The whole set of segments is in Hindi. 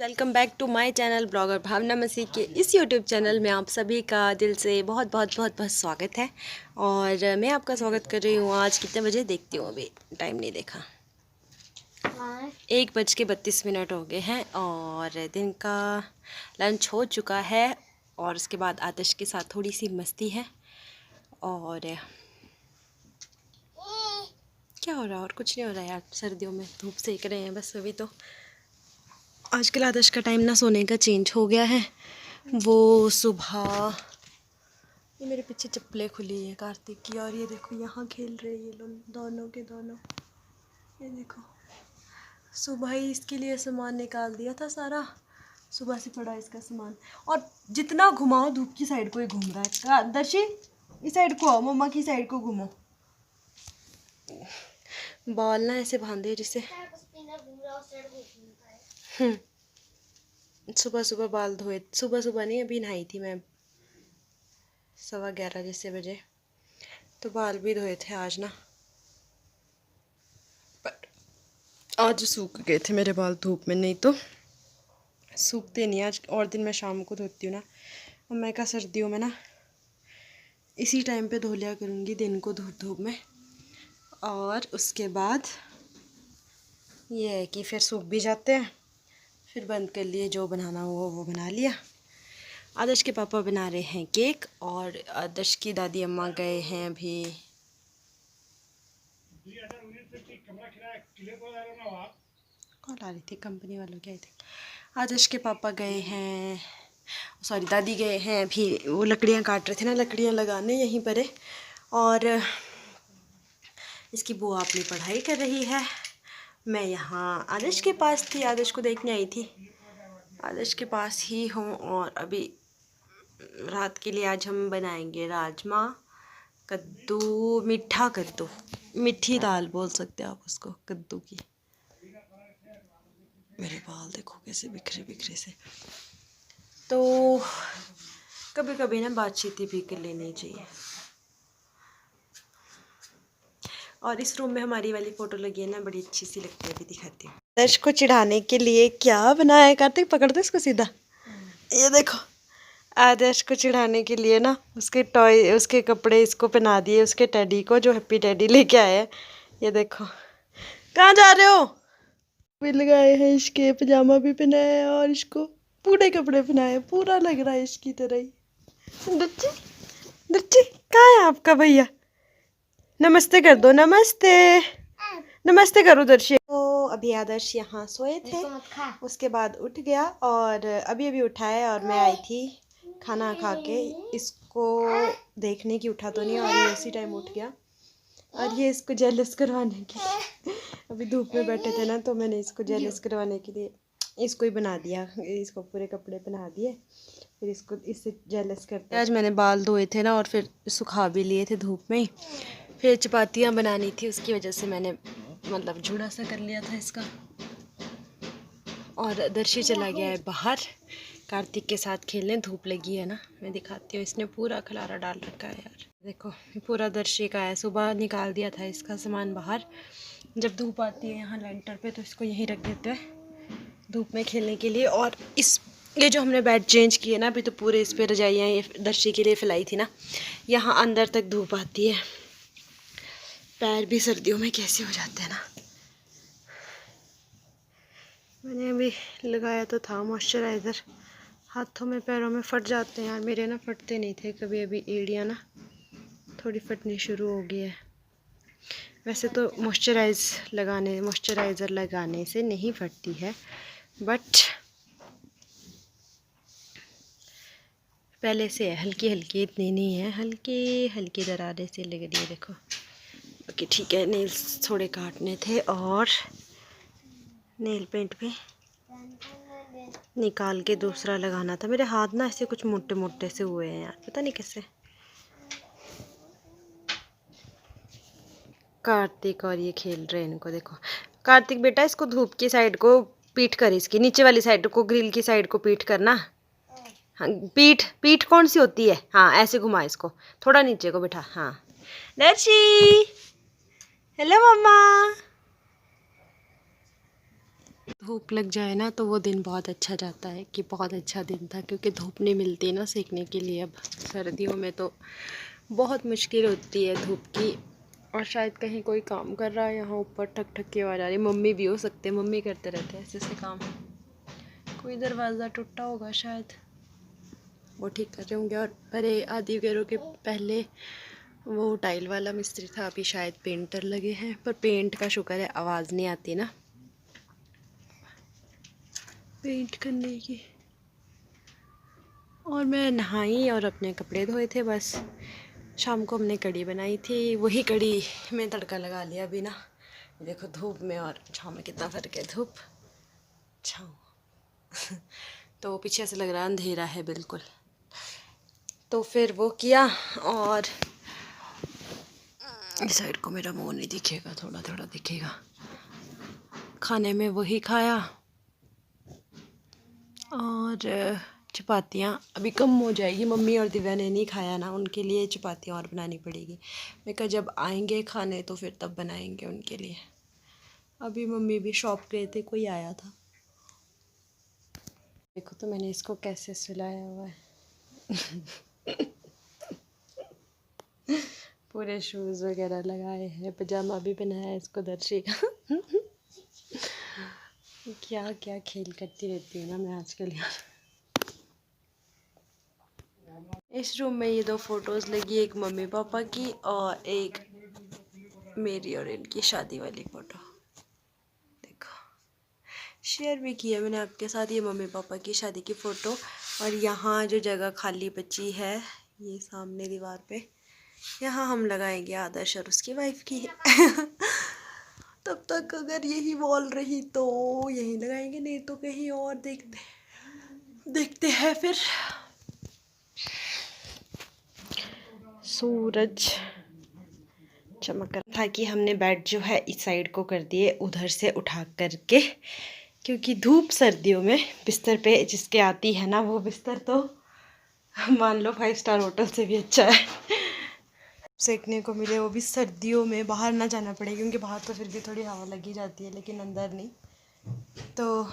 Welcome back to my channel blogger Bhavna Masih के इस यूट्यूब चैनल में आप सभी का दिल से बहुत बहुत बहुत बहुत स्वागत है। और मैं आपका स्वागत कर रही हूँ। आज कितने बजे देखती हूँ, अभी टाइम नहीं देखा। 1:32 हो गए हैं और दिन का लंच हो चुका है। और उसके बाद आतिश के साथ थोड़ी सी मस्ती है। और क्या हो रहा है? और कुछ नहीं हो रहा है यार, सर्दियों में धूप सेक रहे हैं बस। अभी तो आजकल आदर्श का टाइम ना सोने का चेंज हो गया है। वो सुबह, ये मेरे पीछे चप्पलें खुली हैं कार्तिक की, और ये देखो यहाँ खेल रहे हैं ये लोग दोनों के दोनों। ये देखो, सुबह ही इसके लिए सामान निकाल दिया था सारा। सुबह से पड़ा इसका सामान, और जितना घुमाओ धूप की साइड को ही घूम रहा है। दर्शी, इस साइड को आओ, मम्मा की साइड को घूमो। बाल ना ऐसे बांधे जिसे सुबह सुबह बाल धोए। सुबह सुबह नहीं, अभी नहाई थी मैं 11:15 जैसे बजे, तो बाल भी धोए थे आज ना। पर आज सूख गए थे मेरे बाल धूप में, नहीं तो सूखते नहीं। आज और दिन मैं शाम को धोती हूँ ना, और मैं क्या सर्दियों में ना इसी टाइम पे धो लिया करूँगी, दिन को धूप धूप में। और उसके बाद ये है कि फिर सूख भी जाते हैं, फिर बंद कर लिए, जो बनाना हो वो बना लिया। आदर्श के पापा बना रहे हैं केक, और आदर्श की दादी अम्मा गए हैं अभी। कॉल आ रही थी, कंपनी वालों की आई थी। आदर्श के पापा गए हैं, सॉरी दादी गए हैं अभी, वो लकड़ियाँ काट रहे थे ना, लकड़ियाँ लगाने यहीं पर है। और इसकी बुआ अपनी पढ़ाई कर रही है। मैं यहाँ आदर्श के पास थी, आदर्श को देखने आई थी, आदर्श के पास ही हूँ। और अभी रात के लिए आज हम बनाएंगे राजमा, कद्दू, मीठा कद्दू, मीठी दाल बोल सकते हैं आप उसको, कद्दू की। मेरे बाल देखो कैसे बिखरे बिखरे से। तो कभी कभी ना बातचीत भी कर लेनी चाहिए। और इस रूम में हमारी वाली फ़ोटो लगी है ना, बड़ी अच्छी सी लगती है, अभी दिखाती हूँ। आदर्श को चिढ़ाने के लिए क्या बनाया है कार्तिक, पकड़ दो इसको सीधा। ये देखो, आदर्श को चिढ़ाने के लिए ना उसके टॉय, उसके कपड़े इसको पहना दिए, उसके टेडी को, जो हैप्पी टेडी लेके आए हैं। ये देखो, कहाँ जा रहे हो? भी लगाए हैं इसके, पजामा भी पहनाया है, और इसको पूरे कपड़े पहनाए, पूरा लग रहा है इसकी तरह ही। दच्ची, दच्ची, कहाँ है आपका भैया? नमस्ते कर दो, नमस्ते, नमस्ते करो दर्शी। तो अभी आदर्श यहाँ सोए थे, उसके बाद उठ गया, और अभी अभी उठा है। और मैं आई थी खाना खा के, इसको देखने की, उठा तो नहीं, और ये उसी टाइम उठ गया। और ये इसको जेलस करवाने के लिए अभी धूप में बैठे थे ना, तो मैंने इसको जेलस करवाने के लिए इसको ही बना दिया, इसको पूरे कपड़े पहना दिए, फिर इसको इससे जेलस करते। आज मैंने बाल धोए थे ना, और फिर सुखा भी लिए थे धूप में ही। फिर चपातियाँ बनानी थी, उसकी वजह से मैंने मतलब जूड़ा सा कर लिया था इसका। और दर्शी चला गया है बाहर कार्तिक के साथ खेलने, धूप लगी है ना, मैं दिखाती हूँ। इसने पूरा खलारा डाल रखा है यार, देखो पूरा दर्शी का है। सुबह निकाल दिया था इसका सामान बाहर, जब धूप आती है यहाँ लेंटर पे तो इसको यहीं रख देते हैं धूप में खेलने के लिए। और ये जो हमने बेड चेंज किए ना अभी, तो पूरे इस पर रजाइयाँ ये दर्शी के लिए फैलाई थी ना, यहाँ अंदर तक धूप आती है। पैर भी सर्दियों में कैसे हो जाते हैं ना। मैंने अभी लगाया तो था मॉइस्चराइज़र, हाथों में पैरों में फट जाते हैं यार, मेरे ना फटते नहीं थे कभी, अभी एड़ियाँ ना थोड़ी फटनी शुरू हो गई है। वैसे तो मॉइस्चराइज़र लगाने से नहीं फटती है, बट पहले से हल्की हल्की, इतनी नहीं है, हल्की हल्की दरारें से लग रही है देखो। ओके ठीक है, नेल्स थोड़े काटने थे, और नेल पेंट भी निकाल के दूसरा लगाना था। मेरे हाथ ना ऐसे कुछ मोटे मोटे से हुए हैं यार, पता नहीं कैसे। कार्तिक और ये खेल रहे हैं, इनको देखो। कार्तिक बेटा, इसको धूप की साइड को पीठ कर, इसकी नीचे वाली साइड को, ग्रिल की साइड को पीठ करना। हाँ, पीठ पीठ कौन सी होती है? हाँ ऐसे घुमा इसको, थोड़ा नीचे को बिठा। हाँ दर्शी, हेलो मम्मा। धूप लग जाए ना तो वो दिन बहुत अच्छा जाता है कि बहुत अच्छा दिन था, क्योंकि धूप नहीं मिलती ना सेकने के लिए। अब सर्दियों में तो बहुत मुश्किल होती है धूप की। और शायद कहीं कोई काम कर रहा है, यहाँ ऊपर ठक ठक की आवाज़ आ रही है। मम्मी भी हो सकते हैं, मम्मी करते रहते हैं ऐसे ऐसे काम। कोई दरवाज़ा टूटा होगा शायद, वो ठीक कर रहे होंगे। और परे आदि वगैरह के पहले वो टाइल वाला मिस्त्री था, अभी शायद पेंटर लगे हैं। पर पेंट का शुक्र है आवाज़ नहीं आती ना पेंट करने की। और मैं नहाई और अपने कपड़े धोए थे बस। शाम को हमने कढ़ी बनाई थी, वही कढ़ी में तड़का लगा लिया अभी ना। देखो धूप में और छाँव में कितना फ़र्क है। धूप छाँव तो पीछे से लग रहा है अंधेरा है बिल्कुल। तो फिर वो किया, और इस साइड को मेरा मुँह नहीं दिखेगा, थोड़ा थोड़ा दिखेगा। खाने में वही खाया, और चपातियाँ अभी कम हो जाएगी। मम्मी और दिव्या ने नहीं खाया ना, उनके लिए चपातियाँ और बनानी पड़ेगी। मैं कहा जब आएंगे खाने तो फिर तब बनाएंगे उनके लिए। अभी मम्मी भी शॉप गए थे, कोई आया था। देखो तो मैंने इसको कैसे सुलाया हुआ है। पूरे शूज़ वगैरह लगाए हैं, पजामा भी पहनाया है इसको दर्शी का। क्या क्या खेल करती रहती हूँ ना मैं आजकल यार। इस रूम में ये 2 फोटोज़ लगी, एक मम्मी पापा की और एक मेरी और इनकी शादी वाली फ़ोटो। देखो शेयर भी किया मैंने आपके साथ, ये मम्मी पापा की शादी की फ़ोटो। और यहाँ जो जगह खाली बची है, ये सामने दीवार पे, यहाँ हम लगाएंगे आदर्श और उसकी वाइफ की। तब तक अगर यही वॉल रही तो यहीं लगाएंगे, नहीं तो कहीं और देखते हैं फिर। सूरज चमक रहा था कि हमने बेड जो है इस साइड को कर दिए उधर से उठा करके, क्योंकि धूप सर्दियों में बिस्तर पे जिसके आती है ना, वो बिस्तर तो मान लो 5 स्टार होटल से भी अच्छा है। सेकने को मिले, वो भी सर्दियों में, बाहर ना जाना पड़े, क्योंकि बाहर तो फिर भी थोड़ी हवा लगी जाती है लेकिन अंदर नहीं। तो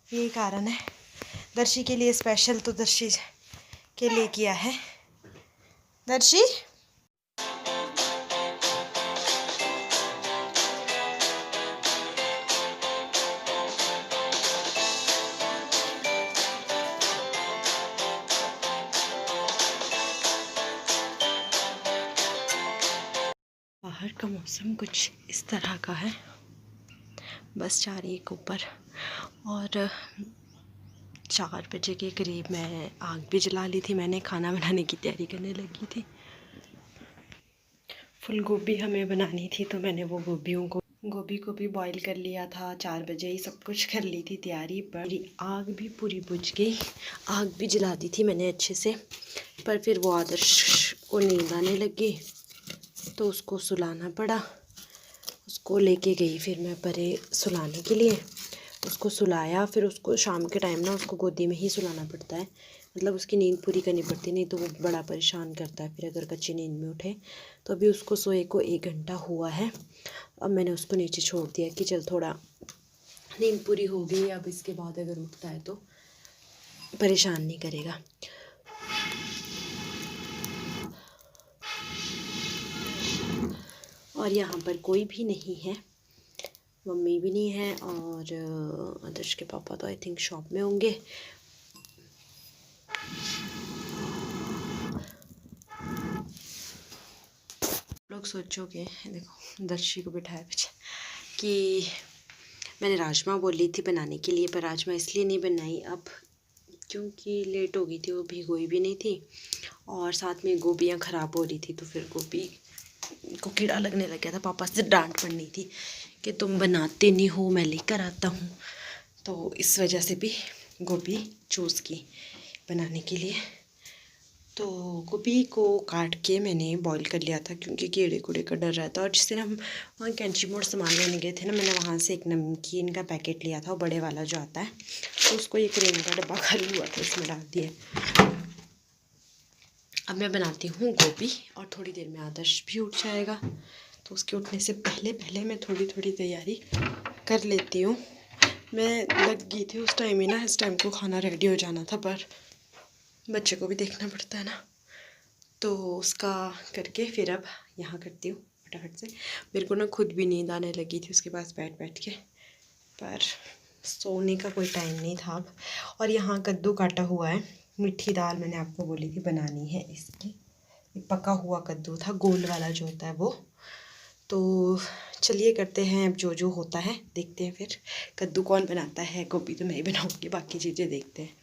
यही कारण है। दर्शी के लिए स्पेशल तो दर्शी के लिए किया है। दर्शी बाहर का मौसम कुछ इस तरह का है, बस जा रही है ऊपर। और 4 बजे के करीब मैं आग भी जला ली थी, मैंने खाना बनाने की तैयारी करने लगी थी। फुल गोभी हमें बनानी थी, तो मैंने वो गोभी को भी बॉईल कर लिया था। 4 बजे ही सब कुछ कर ली थी तैयारी, पर आग भी पूरी बुझ गई। आग भी जला दी थी मैंने अच्छे से, पर फिर वो आदर्श को नींद आने लगी तो उसको सुलाना पड़ा। उसको लेके गई फिर मैं परे सुलाने के लिए, उसको सुलाया। फिर उसको शाम के टाइम ना उसको गोदी में ही सुलाना पड़ता है, मतलब उसकी नींद पूरी करनी पड़ती, नहीं तो वो बड़ा परेशान करता है फिर अगर कच्ची नींद में उठे। तो अभी उसको सोए को 1 घंटा हुआ है। अब मैंने उसको नीचे छोड़ दिया कि चल थोड़ा नींद पूरी हो गई, अब इसके बाद अगर उठता है तो परेशान नहीं करेगा। और यहाँ पर कोई भी नहीं है, मम्मी भी नहीं है, और आदर्श के पापा तो आई थिंक शॉप में होंगे। लोग सोचोगे, देखो दर्शी को बिठाया पीछे, कि मैंने राजमा बोली थी बनाने के लिए, पर राजमा इसलिए नहीं बनाई अब क्योंकि लेट हो गई थी, वो भिगोई भी नहीं थी, और साथ में गोभियाँ ख़राब हो रही थी, तो फिर गोभी को कीड़ा लगने लग गया था। पापा से डांट पड़नी थी कि तुम बनाते नहीं हो, मैं लेकर आता हूँ। तो इस वजह से भी गोभी चूज़ की बनाने के लिए। तो गोभी को काट के मैंने बॉईल कर लिया था, क्योंकि कीड़े कूड़े का डर रहता है। और जिस दिन हम वहाँ कैंची मोड़ सामान लेने गए थे ना, मैंने वहाँ से एक नमकीन का पैकेट लिया था, वो बड़े वाला जो आता है, तो उसको ये क्रीम का डब्बा खाली हुआ था, उसमें डाल दिए। अब मैं बनाती हूँ गोभी, और थोड़ी देर में आदर्श भी उठ जाएगा, तो उसके उठने से पहले पहले मैं थोड़ी थोड़ी तैयारी कर लेती हूँ। मैं लग गई थी उस टाइम ही ना, इस टाइम को खाना रेडी हो जाना था, पर बच्चे को भी देखना पड़ता है ना, तो उसका करके फिर अब यहाँ करती हूँ फटाफट से। मेरे को ना खुद भी नींद आने लगी थी उसके पास बैठ बैठ के, पर सोने का कोई टाइम नहीं था अब। और यहाँ कद्दू काटा हुआ है, मीठी दाल मैंने आपको बोली थी बनानी है इसकी। ये पका हुआ कद्दू था, गोल वाला जो होता है वो। तो चलिए करते हैं अब जो जो होता है, देखते हैं फिर। कद्दू कौन बनाता है, गोभी तो मैं ही बनाऊँगी, बाकी चीज़ें देखते हैं।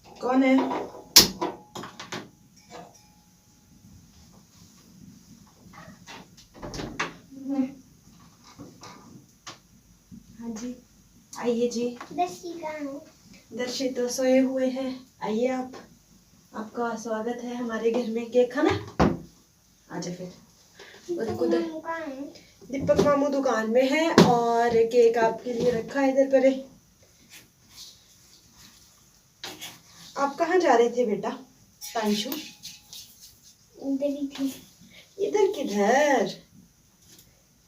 कौन है? हाँ जी, आइए जी। दर्शी तो सोए हुए हैं, आइए आप, आपका स्वागत है हमारे घर में। केक खाना? आजा फिर। दीपक मामू दुकान में है और केक आपके लिए रखा है इधर पर। आप कहाँ जा रहे थे बेटा तांशु? इधर ही थे। इधर किधर?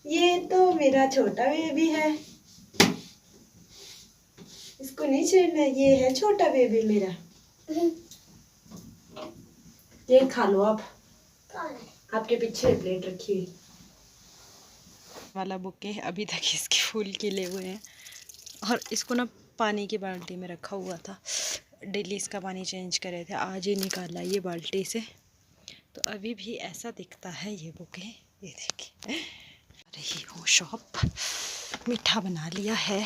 ये तो मेरा छोटा बेबी है, इसको नहीं छेड़ना, ये है छोटा बेबी मेरा। ये खा लो आप, आपके पीछे प्लेट रखी हुई वाला बुके अभी तक इसके फूल खिले हुए हैं। और इसको ना पानी की बाल्टी में रखा हुआ था, डेली इसका पानी चेंज कर रहे थे, आज ही निकाला ये बाल्टी से, तो अभी भी ऐसा दिखता है ये बुके। ये देखिए, रही हूँ शॉप। मीठा बना लिया है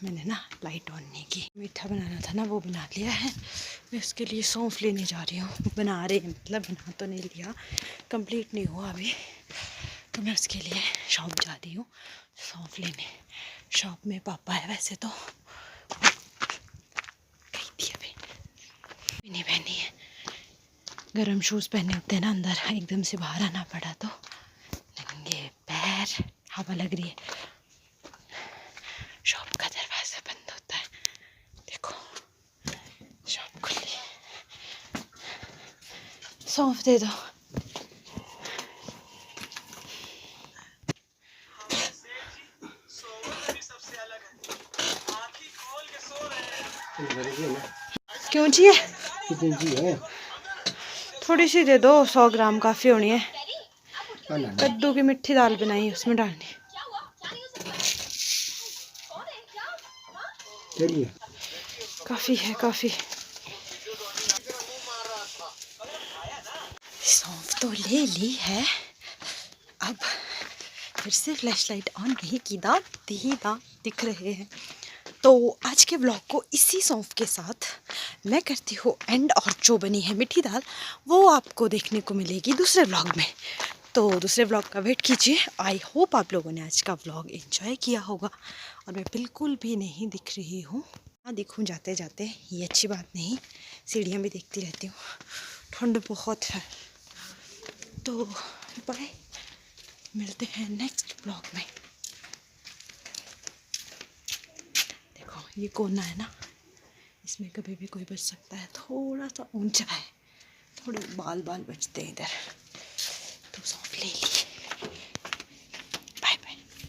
मैंने ना, लाइट ऑन नहीं की। मीठा बनाना था ना, वो बना लिया है। मैं इसके लिए सौंफ लेने जा रही हूँ, बना रहे हैं मतलब, बना तो नहीं लिया, कंप्लीट नहीं हुआ अभी, तो मैं उसके लिए शॉप जा रही हूँ सौंफ लेने। शॉप में पापा है वैसे तो, गई थी अभी नहीं पहनी है, गर्म शूज़ पहने होते हैं ना अंदर, एकदम से बाहर आना पड़ा तो नंगे पैर, हवा लग रही है। शॉप का दरवाज़ा बंद होता है, देखो शॉप खुली है। सौंफ दे दो। क्यों जी? कितनी जी है? थोड़ी सी दे दो, 100 ग्राम काफ़ी होनी है। कद्दू की मीठी दाल बनाई, उसमें डालनी। चलिए, काफ़ी है, काफ़ी। सौंफ तो ले ली है, अब फिर से फ्लैश लाइट ऑन नहीं की, दांत दिख रहे हैं। तो आज के ब्लॉग को इसी सौंफ के साथ मैं करती हूँ एंड, और जो बनी है मीठी दाल वो आपको देखने को मिलेगी दूसरे ब्लॉग में। तो दूसरे ब्लॉग का वेट कीजिए। आई होप आप लोगों ने आज का ब्लॉग एंजॉय किया होगा। और मैं बिल्कुल भी नहीं दिख रही हूँ, हाँ दिखूँ जाते जाते, ये अच्छी बात नहीं, सीढ़ियाँ भी देखती रहती हूँ, ठंड बहुत है। तो बाय, मिलते हैं नेक्स्ट ब्लॉग में। देखो ये कोना है ना, इसमें कभी भी कोई बच सकता है, थोड़ा सा ऊंचा है, थोड़े बाल बचते हैं इधर, तो सौंफ ले ली।